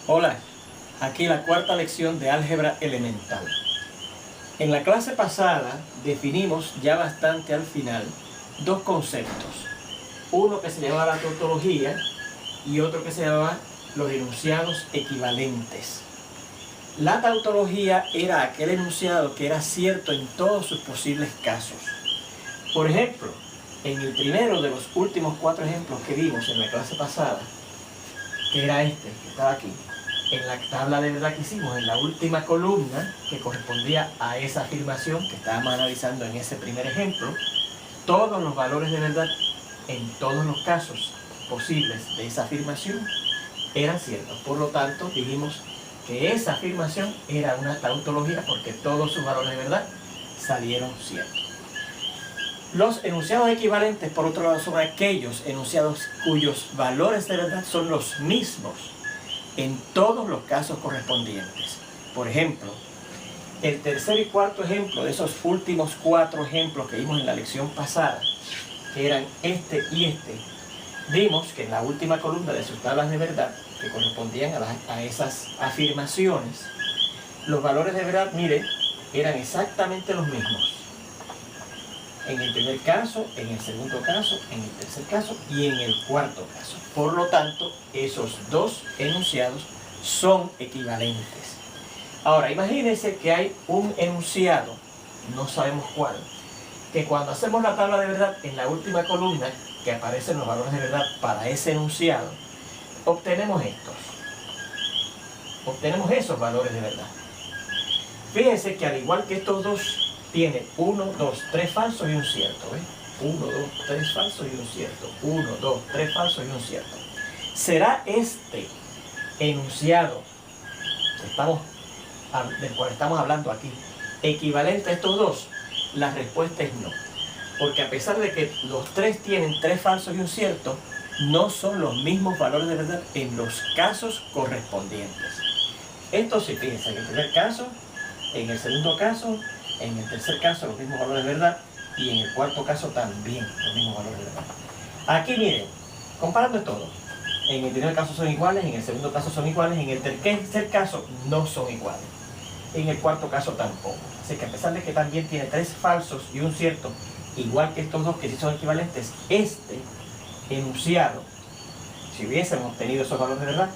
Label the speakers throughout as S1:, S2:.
S1: Hola, aquí la cuarta lección de álgebra elemental. En la clase pasada definimos ya bastante al final dos conceptos. Uno que se llamaba la tautología y otro que se llamaba los enunciados equivalentes. La tautología era aquel enunciado que era cierto en todos sus posibles casos. Por ejemplo, en el primero de los últimos 4 ejemplos que vimos en la clase pasada, que era este, que estaba aquí, en la tabla de verdad que hicimos, en la última columna que correspondía a esa afirmación que estábamos analizando en ese primer ejemplo, todos los valores de verdad en todos los casos posibles de esa afirmación eran ciertos. Por lo tanto, dijimos que esa afirmación era una tautología porque todos sus valores de verdad salieron ciertos. Los enunciados equivalentes, por otro lado, son aquellos enunciados cuyos valores de verdad son los mismos en todos los casos correspondientes. Por ejemplo, el tercer y cuarto ejemplo de esos últimos 4 ejemplos que vimos en la lección pasada, que eran este y este, vimos que en la última columna de sus tablas de verdad, que correspondían a esas afirmaciones, los valores de verdad, miren, eran exactamente los mismos. En el primer caso, en el segundo caso, en el tercer caso y en el cuarto caso. Por lo tanto, esos dos enunciados son equivalentes. Ahora, imagínense que hay un enunciado, no sabemos cuál, que cuando hacemos la tabla de verdad, en la última columna, que aparecen los valores de verdad para ese enunciado, obtenemos estos. Obtenemos esos valores de verdad. Fíjense que al igual que estos dos, tiene 1, 2, 3 falsos y un cierto. 1, 2, 3 falsos y un cierto. 1, 2, 3 falsos y un cierto. ¿Será este enunciado del cual estamos hablando aquí equivalente a estos dos? La respuesta es no. Porque a pesar de que los 3 tienen 3 falsos y un cierto, no son los mismos valores de verdad en los casos correspondientes. Entonces, fíjense, en el primer caso, en el segundo caso, en el tercer caso los mismos valores de verdad y en el cuarto caso también los mismos valores de verdad. Aquí miren, comparando todo, en el primer caso son iguales, en el segundo caso son iguales, en el tercer caso no son iguales, en el cuarto caso tampoco. Así que a pesar de que también tiene 3 falsos y un cierto, igual que estos dos que sí son equivalentes, este enunciado, si hubiésemos obtenido esos valores de verdad,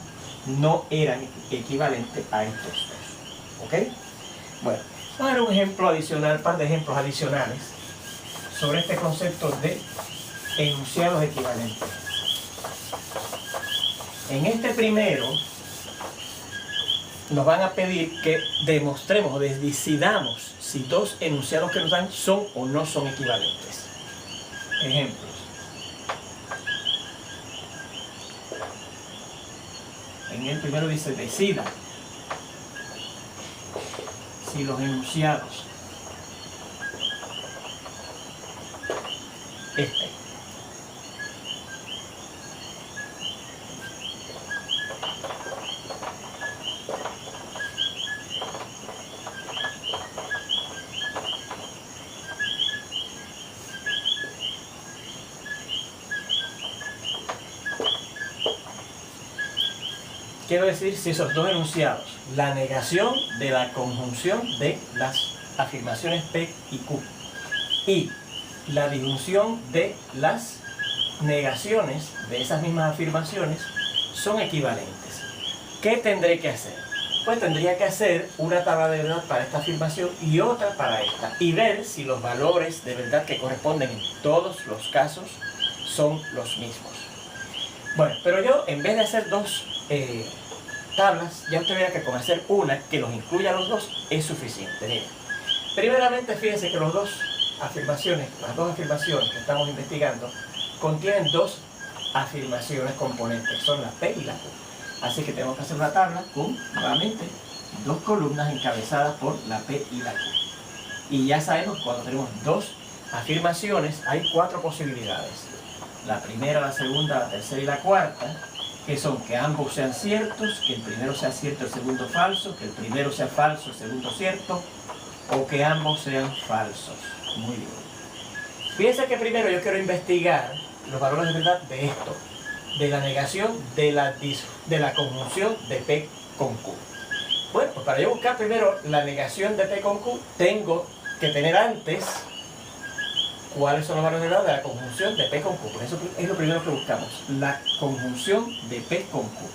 S1: no eran equivalentes a estos dos. ¿Ok? Bueno. Vamos a ver un ejemplo adicional, un par de ejemplos adicionales sobre este concepto de enunciados equivalentes. En este primero nos van a pedir que demostremos o decidamos si dos enunciados que nos dan son o no son equivalentes. Ejemplos. En el primero dice decida si los enunciados quiero decir si esos dos enunciados, la negación de la conjunción de las afirmaciones P y Q y la disyunción de las negaciones de esas mismas afirmaciones son equivalentes. ¿Qué tendré que hacer? Pues tendría que hacer una tabla de verdad para esta afirmación y otra para esta y ver si los valores de verdad que corresponden en todos los casos son los mismos. Bueno, pero yo en vez de hacer dos tablas, ya usted verá que con hacer una que los incluya a los dos es suficiente. Mira, primeramente fíjense que las dos afirmaciones que estamos investigando contienen 2 afirmaciones componentes, son la P y la Q. Así que tenemos que hacer una tabla con nuevamente 2 columnas encabezadas por la P y la Q. Y ya sabemos que cuando tenemos 2 afirmaciones hay 4 posibilidades. La primera, la segunda, la tercera y la cuarta, que son que ambos sean ciertos, que el primero sea cierto, el segundo falso, que el primero sea falso, el segundo cierto, o que ambos sean falsos. Muy bien. Fíjense que primero yo quiero investigar los valores de verdad de esto, de la negación de la conjunción de P con Q. Bueno, pues para yo buscar primero la negación de P con Q, tengo que tener antes cuáles son los valores de verdad de la conjunción de P con Q. Por eso es lo primero que buscamos, la conjunción de P con Q.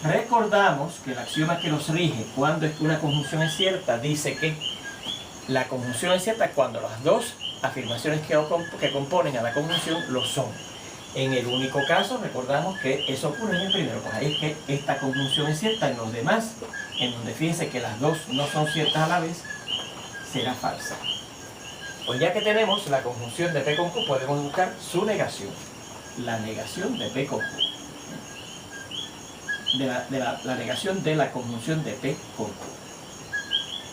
S1: Recordamos que el axioma que nos rige cuando es que una conjunción es cierta dice que la conjunción es cierta cuando las dos afirmaciones que componen a la conjunción lo son. En el único caso, recordamos que eso ocurre en el primero, pues ahí es que esta conjunción es cierta. En los demás, en donde fíjense que las dos no son ciertas a la vez, será falsa. Pues ya que tenemos la conjunción de P con Q, podemos buscar su negación. La negación de P con Q. La negación de la conjunción de P con Q.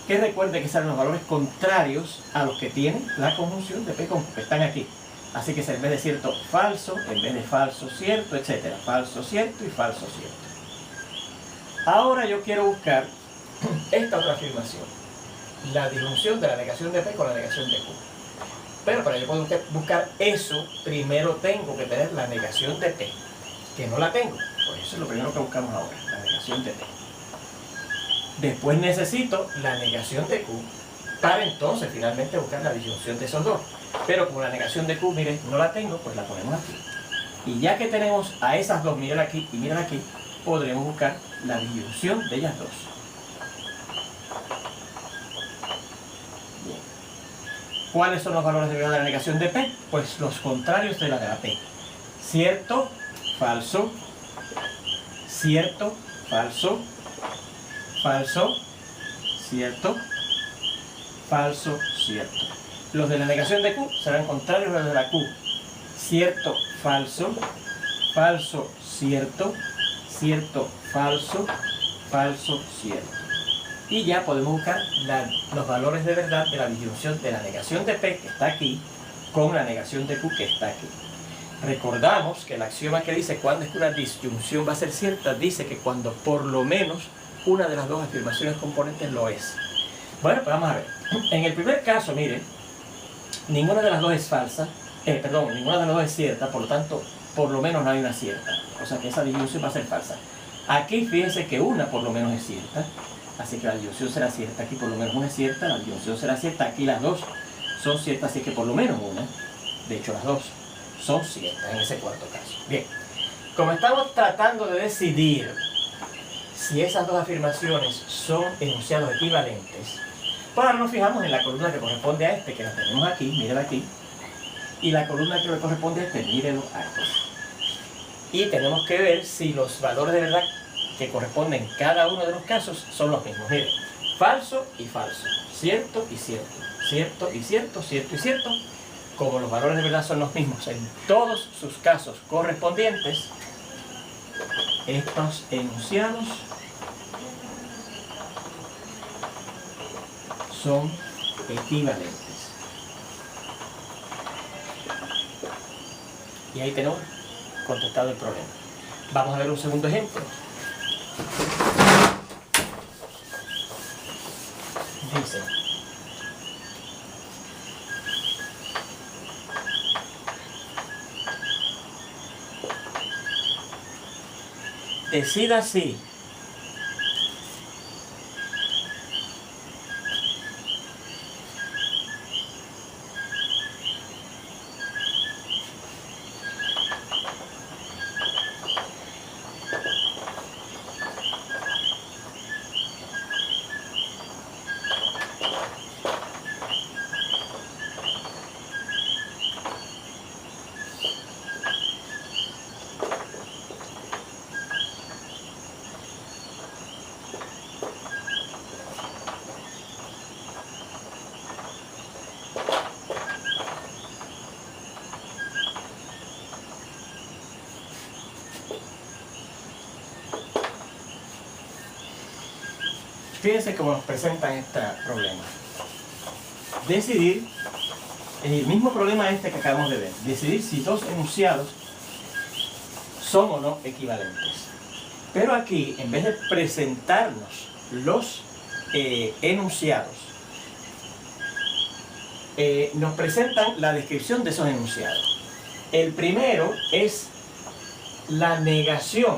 S1: Que recuerde que salen los valores contrarios a los que tiene la conjunción de P con Q, que están aquí. Así que es en vez de cierto, falso, en vez de falso, cierto, etc. Falso, cierto y falso, cierto. Ahora yo quiero buscar esta otra afirmación. La disjunción de la negación de P con la negación de Q. Pero para yo poder buscar eso, primero tengo que tener la negación de P, que no la tengo. Pues eso es lo primero que buscamos ahora, la negación de P. Después necesito la negación de Q para entonces finalmente buscar la disyunción de esos dos. Pero como la negación de Q, miren, no la tengo, pues la ponemos aquí. Y ya que tenemos a esas dos, miren aquí y miren aquí, podremos buscar la disyunción de ellas dos. Bien. ¿Cuáles son los valores de verdad de la negación de P? Pues los contrarios de la P. Cierto, falso, cierto, falso, falso, cierto, falso, cierto. Los de la negación de Q serán contrarios a los de la Q. Cierto, falso, falso, cierto, cierto, falso, falso, cierto. Y ya podemos buscar los valores de verdad de la disyunción de la negación de P, que está aquí, con la negación de Q, que está aquí. Recordamos que el axioma que dice cuándo es que una disyunción va a ser cierta, dice que cuando por lo menos una de las dos afirmaciones componentes lo es. Bueno, pues vamos a ver. En el primer caso, miren, ninguna de las dos es falsa, ninguna de las dos es cierta, por lo tanto, por lo menos no hay una cierta. O sea que esa disyunción va a ser falsa. Aquí fíjense que una por lo menos es cierta, así que la disyunción será cierta. Aquí por lo menos una es cierta, la disyunción será cierta. Aquí las dos son ciertas, así que por lo menos una. De hecho, las dos son ciertas en ese cuarto caso. Bien, como estamos tratando de decidir si esas dos afirmaciones son enunciados equivalentes, pues ahora nos fijamos en la columna que corresponde a este, que la tenemos aquí, mírenla aquí, y la columna que le corresponde a este, mírenlo aquí. Y tenemos que ver si los valores de verdad que corresponden en cada uno de los casos son los mismos. Miren, falso y falso, cierto y cierto, cierto y cierto, cierto y cierto. Como los valores de verdad son los mismos en todos sus casos correspondientes, estos enunciados son equivalentes. Y ahí tenemos contestado el problema. Vamos a ver un segundo ejemplo. Dice: decida si fíjense cómo nos presentan este problema. Decidir, es el mismo problema este que acabamos de ver. Decidir si dos enunciados son o no equivalentes. Pero aquí, en vez de presentarnos los enunciados, nos presentan la descripción de esos enunciados. El primero es la negación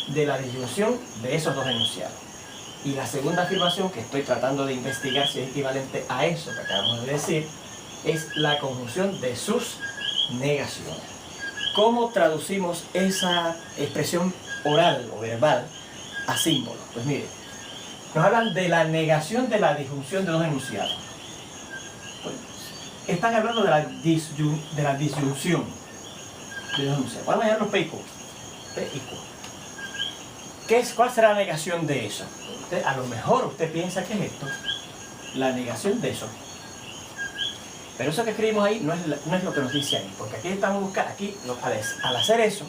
S1: de la disyunción de esos dos enunciados. Y la segunda afirmación que estoy tratando de investigar si es equivalente a eso que acabamos de decir, es la conjunción de sus negaciones. ¿Cómo traducimos esa expresión oral o verbal a símbolos? Pues mire, nos hablan de la negación de la disjunción de dos enunciados. Pues, están hablando de la disyunción de dos enunciados. Vamos a llamarlos P y Q. P y Q. ¿Cuál será la negación de eso? A lo mejor usted piensa que es esto, la negación de eso. Pero eso que escribimos ahí no es lo que nos dice ahí, porque aquí estamos buscando, al hacer eso,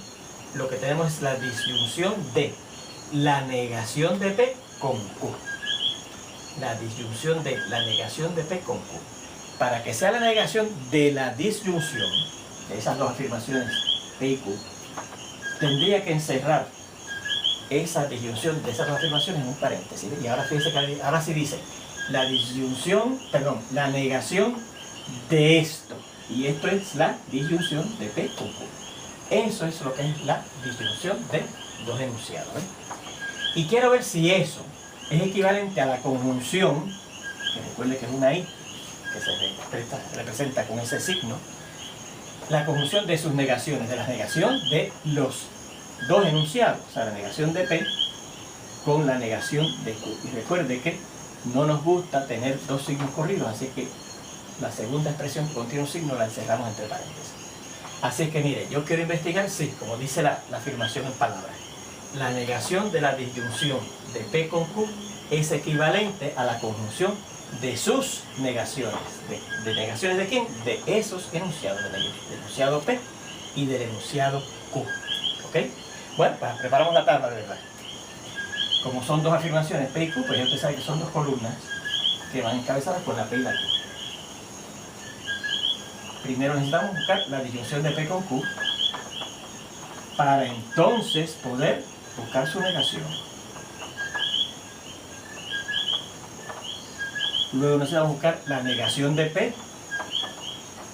S1: lo que tenemos es la disyunción de la negación de P con Q. La disyunción de la negación de P con Q. Para que sea la negación de la disyunción de esas dos afirmaciones P y Q, tendría que encerrar esa disyunción de esas dos afirmaciones en un paréntesis. Y ahora fíjense que ahora sí dice la negación de esto. Y esto es la disyunción de P con Q. Eso es lo que es la disyunción de dos enunciados. Y quiero ver si eso es equivalente a la conjunción, que recuerde que es una I, que se representa con ese signo, la conjunción de sus negaciones, de la negación de los dos enunciados, o sea, la negación de P con la negación de Q. Y recuerde que no nos gusta tener dos signos corridos, así que la segunda expresión que contiene un signo la encerramos entre paréntesis. Así que mire, yo quiero investigar si, como dice la afirmación en palabras, la negación de la disyunción de P con Q es equivalente a la conjunción de sus negaciones. ¿De negaciones de quién? De esos enunciados, del enunciado P y del enunciado Q. ¿Ok? Bueno, pues preparamos la tabla de verdad. Como son dos afirmaciones P y Q, pues ya usted sabe que son dos columnas que van encabezadas con la P y la Q. Primero necesitamos buscar la disyunción de P con Q para entonces poder buscar su negación. Luego necesitamos buscar la negación de P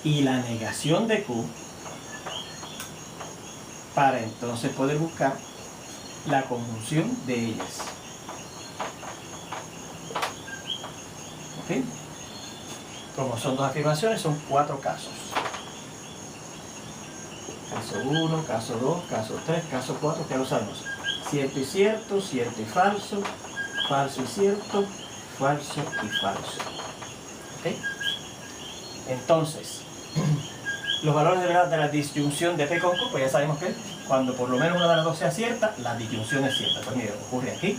S1: y la negación de Q para entonces poder buscar la conjunción de ellas. ¿Ok? Como son dos afirmaciones, son 4 casos. Caso 1, caso 2, caso 3, caso 4, que lo sabemos. Cierto y cierto, cierto y falso, falso y cierto, falso y falso. ¿Ok? Entonces, los valores de verdad de la disyunción de P con Q, pues ya sabemos que cuando por lo menos una de las dos sea cierta, la disyunción es cierta. Pues mire, ocurre aquí,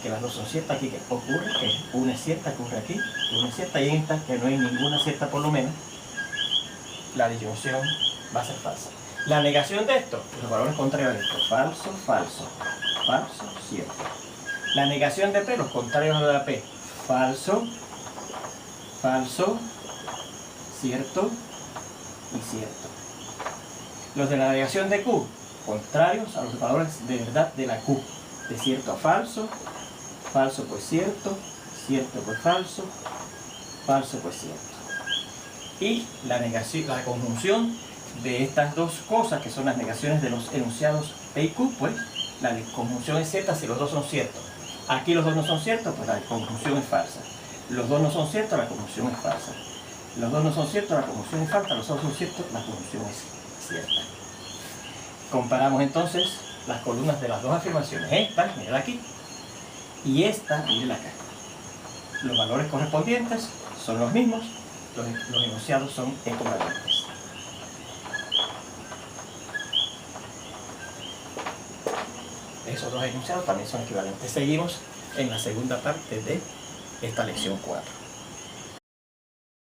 S1: que las dos son ciertas, aquí que ocurre, que una es cierta, ocurre aquí, que una es cierta, y en esta, que no hay ninguna cierta por lo menos, la disyunción va a ser falsa. La negación de esto, los valores contrarios a esto, falso, falso, falso, cierto. La negación de P, los contrarios a la P, falso, falso, cierto y cierto. Los de la negación de Q, contrarios a los valores de verdad de la Q, de cierto a falso, falso pues cierto, cierto pues falso, falso pues cierto. Y la conjunción de estas dos cosas, que son las negaciones de los enunciados P y Q, pues la conjunción es cierta si los dos son ciertos. Aquí los dos no son ciertos, pues la conjunción es falsa. Los dos no son ciertos, la conjunción es falsa. Los dos no son ciertos, la conjunción es falsa. Los dos son ciertos, la conjunción es cierta. Comparamos entonces las columnas de las dos afirmaciones. Esta, mírala aquí, y esta, mírala acá. Los valores correspondientes son los mismos, los enunciados son equivalentes. Esos dos enunciados también son equivalentes. Seguimos en la segunda parte de esta lección 4.